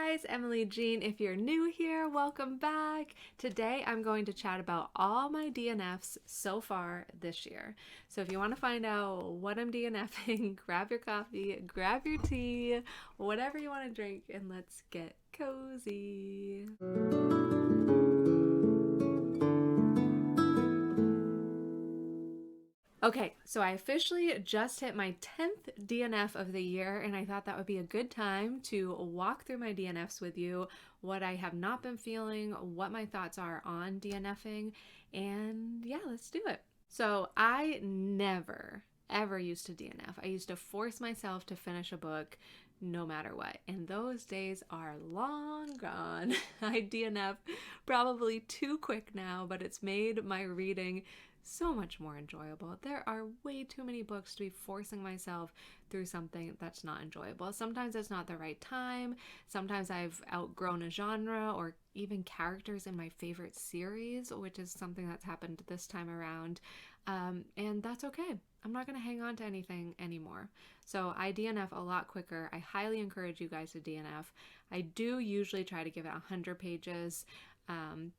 guys, Emily Jean. If you're new here, welcome back. Today I'm going to chat about all my DNFs so far this year. So if you want to find out what I'm DNFing, grab your coffee, grab your tea, whatever you want to drink, and let's get cozy. Okay, so I officially just hit my 10th DNF of the year, and I thought that would be a good time to walk through my DNFs with you, what I have not been feeling, what my thoughts are on DNFing, and yeah, let's do it. So I never, ever used to DNF. I used to force myself to finish a book no matter what, and those days are long gone. I DNF probably too quick now, but it's made my reading so much more enjoyable. There are way too many books to be forcing myself through something that's not enjoyable. Sometimes it's not the right time. Sometimes I've outgrown a genre or even characters in my favorite series, which is something that's happened this time around. And that's okay. I'm not going to hang on to anything anymore. So I DNF a lot quicker. I highly encourage you guys to DNF. I do usually try to give it 100 pages,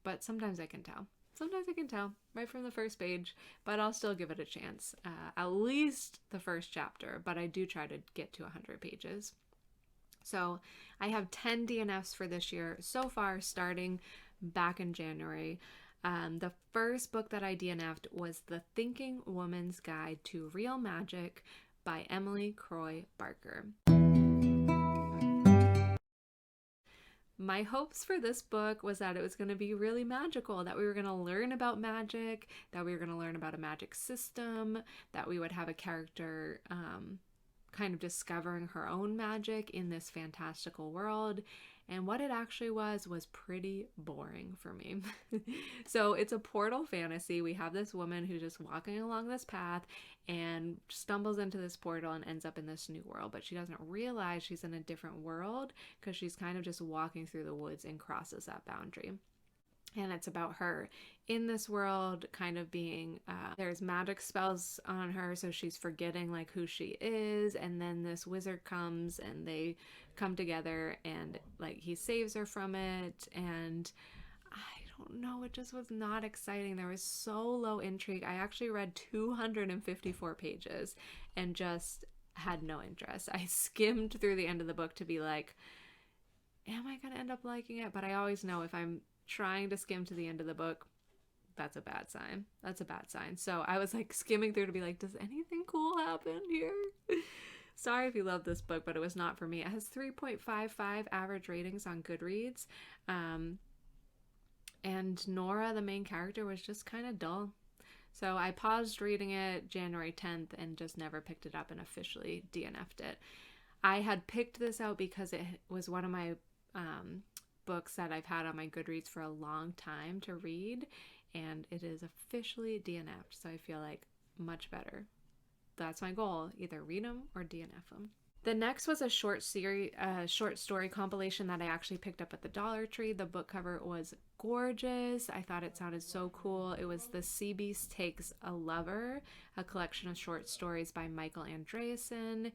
but sometimes I can tell. Sometimes I can tell right from the first page, but I'll still give it a chance. At least the first chapter, but I do try to get to 100 pages. So I have 10 DNFs for this year so far, starting back in January. The first book that I DNF'd was The Thinking Woman's Guide to Real Magic by Emily Croy Barker. My hopes for this book was that it was going to be really magical, that we were going to learn about magic, that we were going to learn about a magic system, that we would have a character kind of discovering her own magic in this fantastical world. And what it actually was pretty boring for me. So it's a portal fantasy. We have this woman who's just walking along this path and stumbles into this portal and ends up in this new world. But she doesn't realize she's in a different world because she's kind of just walking through the woods and crosses that boundary. And it's about her in this world kind of being, there's magic spells on her, so she's forgetting like who she is, and then this wizard comes and they come together and like he saves her from it, and I don't know, it just was not exciting. There was so low intrigue. I actually read 254 pages and just had no interest. I skimmed through the end of the book to be like, am I gonna end up liking it? But I always know if I'm trying to skim to the end of the book, that's a bad sign. That's a bad sign. So I was like skimming through to be like, does anything cool happen here? Sorry if you love this book, but it was not for me. It has 3.55 average ratings on GoodReads. And Nora, the main character, was just kind of dull. So I paused reading it January 10th and just never picked it up and officially DNF'd it. I had picked this out because it was one of my books that I've had on my GoodReads for a long time to read, and it is officially DNF'd, so I feel like much better. That's my goal, either read them or DNF them. The next was a short story compilation that I actually picked up at the Dollar Tree. The book cover was gorgeous. I thought it sounded so cool. It was The Sea Beast Takes a Lover, a collection of short stories by Michael Andreasen.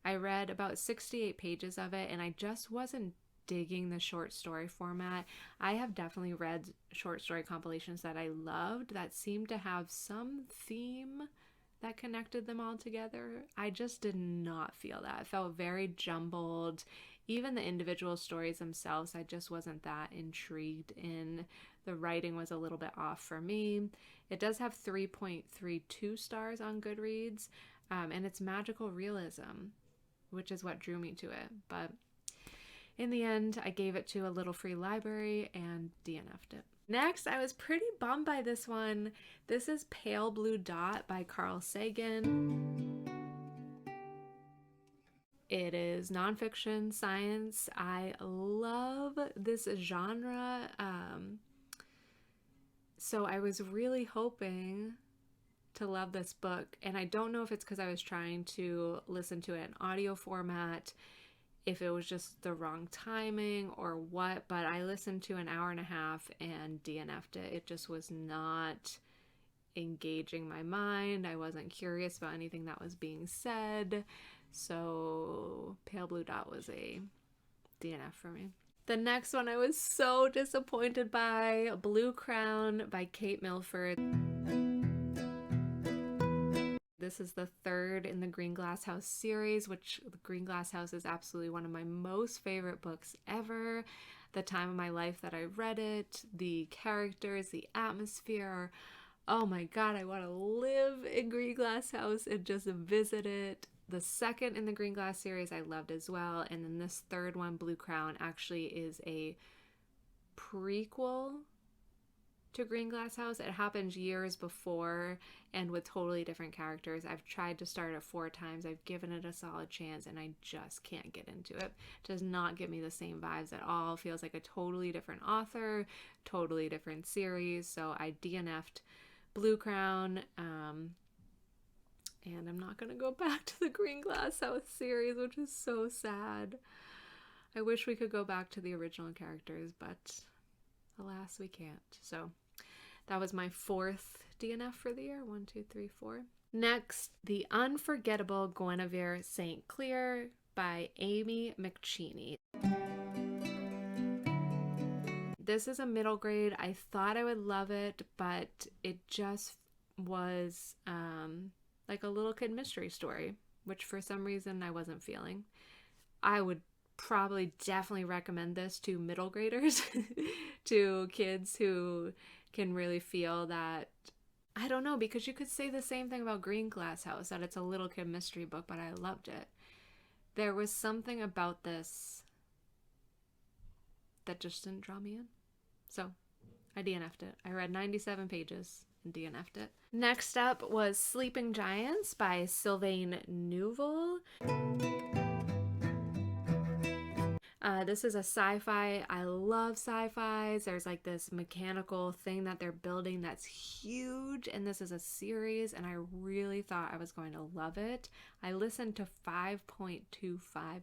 I read about 68 pages of it, and I just wasn't digging the short story format. I have definitely read short story compilations that I loved that seemed to have some theme that connected them all together. I just did not feel that. It felt very jumbled. Even the individual stories themselves, I just wasn't that intrigued in. The writing was a little bit off for me. It does have 3.32 stars on GoodReads, and it's magical realism, which is what drew me to it. But in the end, I gave it to a little free library and DNF'd it. Next, I was pretty bummed by this one. This is Pale Blue Dot by Carl Sagan. It is nonfiction science. I love this genre. So I was really hoping to love this book, and I don't know if it's because I was trying to listen to it in audio format, if it was just the wrong timing or what, but I listened to an hour and a half and DNF'd it. It just was not engaging my mind. I wasn't curious about anything that was being said. So Pale Blue Dot was a DNF for me. The next one I was so disappointed by, Blue Crown by Kate Milford. This is the third in the Green Glass House series, which the Green Glass House is absolutely one of my most favorite books ever. The time of my life that I read it, the characters, the atmosphere. Oh my God, I want to live in Green Glass House and just visit it. The second in the Green Glass series I loved as well. And then this third one, Blue Crown, actually is a prequel to Green Glass House. It happened years before and with totally different characters. I've tried to start it 4 times. I've given it a solid chance and I just can't get into it. It does not give me the same vibes at all. It feels like a totally different author, totally different series. So I DNF'd Blue Crown, and I'm not going to go back to the Green Glass House series, which is so sad. I wish we could go back to the original characters, but alas, we can't. So that was my 4th DNF for the year. 1, 2, 3, 4. Next, The Unforgettable Guinevere St. Clair by Amy McCheney. This is a middle grade. I thought I would love it, but it just was like a little kid mystery story, which for some reason I wasn't feeling. I would probably definitely recommend this to middle graders, to kids who can really feel that. I don't know, because you could say the same thing about Green Glass House, that it's a little kid mystery book, but I loved it. There was something about this that just didn't draw me in. So I DNF'd it. I read 97 pages and DNF'd it. Next up was Sleeping Giants by Sylvain Neuvel. This is a sci-fi. I love sci-fis. There's like this mechanical thing that they're building that's huge, and this is a series, and I really thought I was going to love it. I listened to 5.25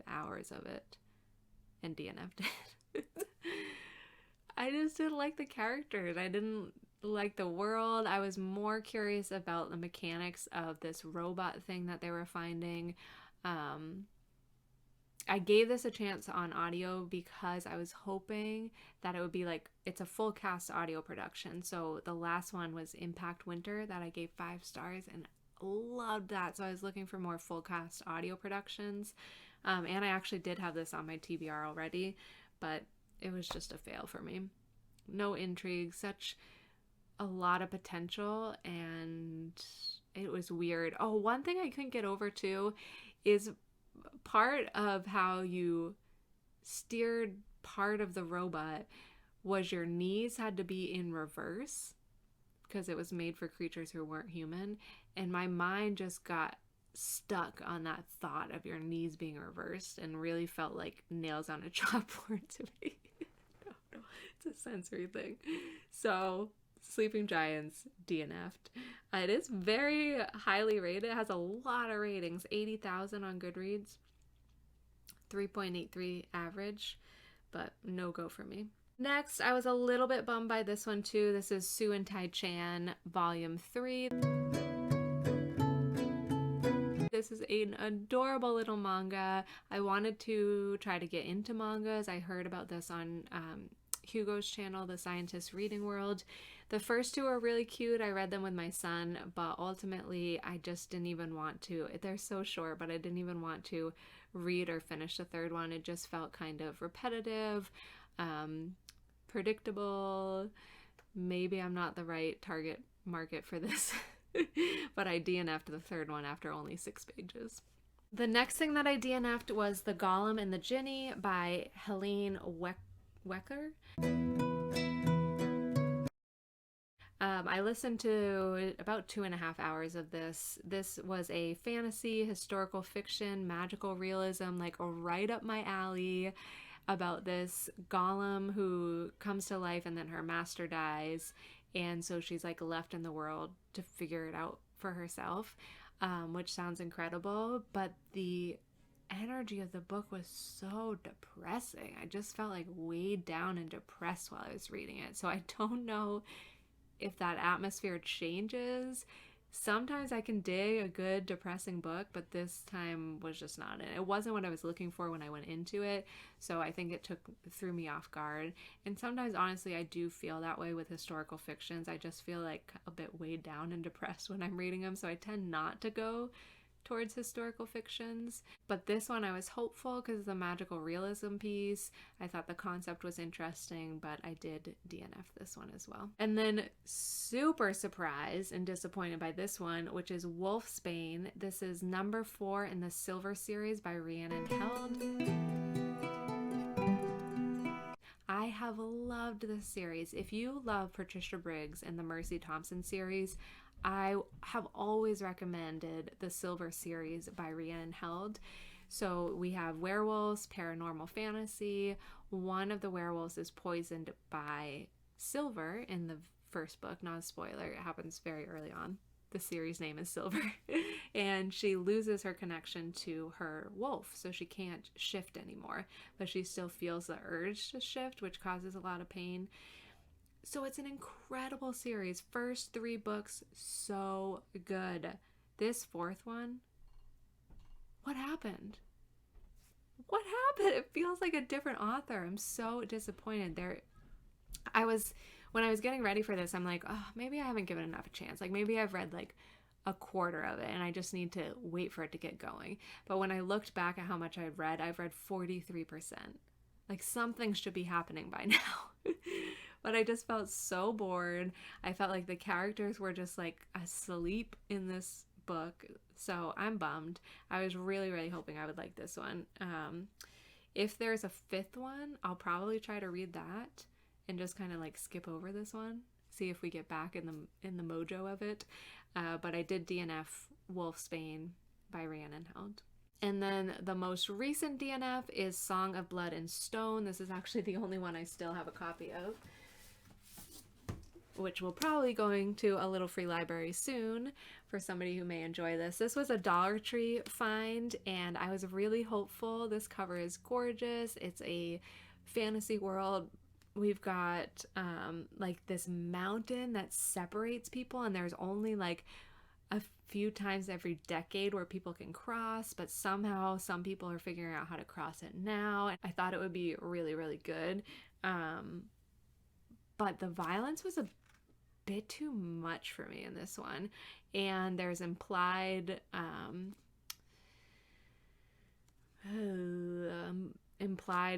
hours of it and DNF'd it. I just didn't like the characters. I didn't like the world. I was more curious about the mechanics of this robot thing that they were finding. I gave this a chance on audio because I was hoping that it would be like, it's a full cast audio production. So the last one was Impact Winter that I gave 5 stars and loved that. So I was looking for more full cast audio productions. And I actually did have this on my TBR already, but it was just a fail for me. No intrigue, such a lot of potential, and it was weird. Oh, one thing I couldn't get over too is part of how you steered part of the robot was your knees had to be in reverse because it was made for creatures who weren't human, and my mind just got stuck on that thought of your knees being reversed and really felt like nails on a chalkboard to me. No, it's a sensory thing. So Sleeping Giants DNF'd. It is very highly rated. It has a lot of ratings, 80,000 on GoodReads, 3.83 average, but no go for me. Next, I was a little bit bummed by this one too. This is Sue and Tai Chan Volume 3. This is an adorable little manga. I wanted to try to get into mangas. I heard about this on Hugo's channel, The Scientist Reading World. The first 2 are really cute. I read them with my son, but ultimately I just didn't even want to. They're so short, but I didn't even want to read or finish the 3rd one. It just felt kind of repetitive, predictable. Maybe I'm not the right target market for this, but I DNF'd the 3rd one after only 6 pages. The next thing that I DNF'd was The Golem and the Jinni by Helene Wecker. I listened to about 2.5 hours of this. This was a fantasy, historical fiction, magical realism, like right up my alley, about this golem who comes to life and then her master dies, and so she's like left in the world to figure it out for herself, which sounds incredible, but the energy of the book was so depressing. I just felt like weighed down and depressed while I was reading it. So I don't know if that atmosphere changes Sometimes I can dig a good depressing book, but this time was just not it. It wasn't what I was looking for when I went into it, so I think it threw me off guard. And sometimes, honestly, I do feel that way with historical fictions. I just feel like a bit weighed down and depressed when I'm reading them, so I tend not to go towards historical fictions. But this one I was hopeful because it's a magical realism piece. I thought the concept was interesting, but I did DNF this one as well. And then super surprised and disappointed by this one, which is Wolfsbane. This is number 4 in the Silver series by Rhiannon Held. I have loved this series. If you love Patricia Briggs and the Mercy Thompson series, I have always recommended the Silver series by Rhiannon Held. So we have werewolves, paranormal fantasy. One of the werewolves is poisoned by Silver in the first book. Not a spoiler, it happens very early on. The series name is Silver. And she loses her connection to her wolf, so she can't shift anymore. But she still feels the urge to shift, which causes a lot of pain. So it's an incredible series. First 3 books, so good. This 4th one, what happened? What happened? It feels like a different author. I'm so disappointed. When I was getting ready for this, I'm like, oh, maybe I haven't given enough a chance. Like maybe I've read like a quarter of it and I just need to wait for it to get going. But when I looked back at how much I've read 43%. Like something should be happening by now. But I just felt so bored. I felt like the characters were just like asleep in this book. So I'm bummed. I was really, really hoping I would like this one. If there's a 5th one, I'll probably try to read that and just kind of like skip over this one. See if we get back in the mojo of it. But I did DNF Wolfsbane by Rhiannon Held. And then the most recent DNF is Song of Blood and Stone. This is actually the only one I still have a copy of, which will probably going to a little free library soon for somebody who may enjoy this. This was a Dollar Tree find, and I was really hopeful. This cover is gorgeous. It's a fantasy world. We've got like this mountain that separates people, and there's only like a few times every decade where people can cross, but somehow some people are figuring out how to cross it now. I thought it would be really, really good. But the violence was a bit too much for me in this one. And there's implied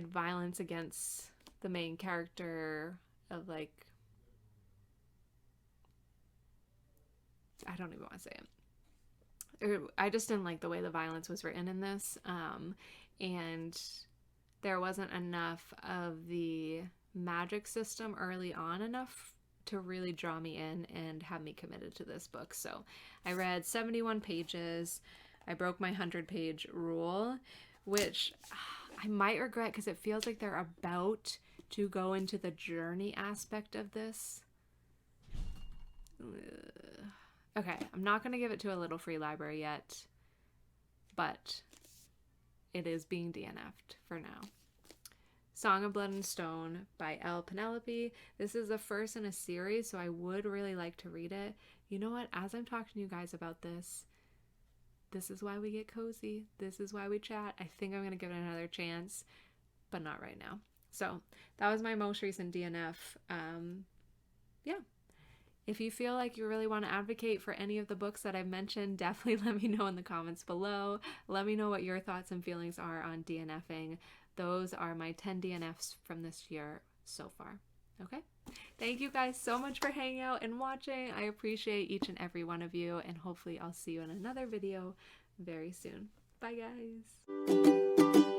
violence against the main character of like, I don't even want to say it. I just didn't like the way the violence was written in this. And there wasn't enough of the magic system early on enough to really draw me in and have me committed to this book. So I read 71 pages. I broke my 100-page rule, which I might regret because it feels like they're about to go into the journey aspect of this. Okay, I'm not going to give it to a little free library yet, but it is being DNF'd for now. Song of Blood and Stone by L. Penelope. This is the first in a series, so I would really like to read it. You know what? As I'm talking to you guys about this is why we get cozy. This is why we chat. I think I'm going to give it another chance, but not right now. So that was my most recent DNF. Yeah. If you feel like you really want to advocate for any of the books that I've mentioned, definitely let me know in the comments below. Let me know what your thoughts and feelings are on DNFing. Those are my 10 DNFs from this year so far. Okay? Thank you guys so much for hanging out and watching. I appreciate each and every one of you, and hopefully I'll see you in another video very soon. Bye, guys.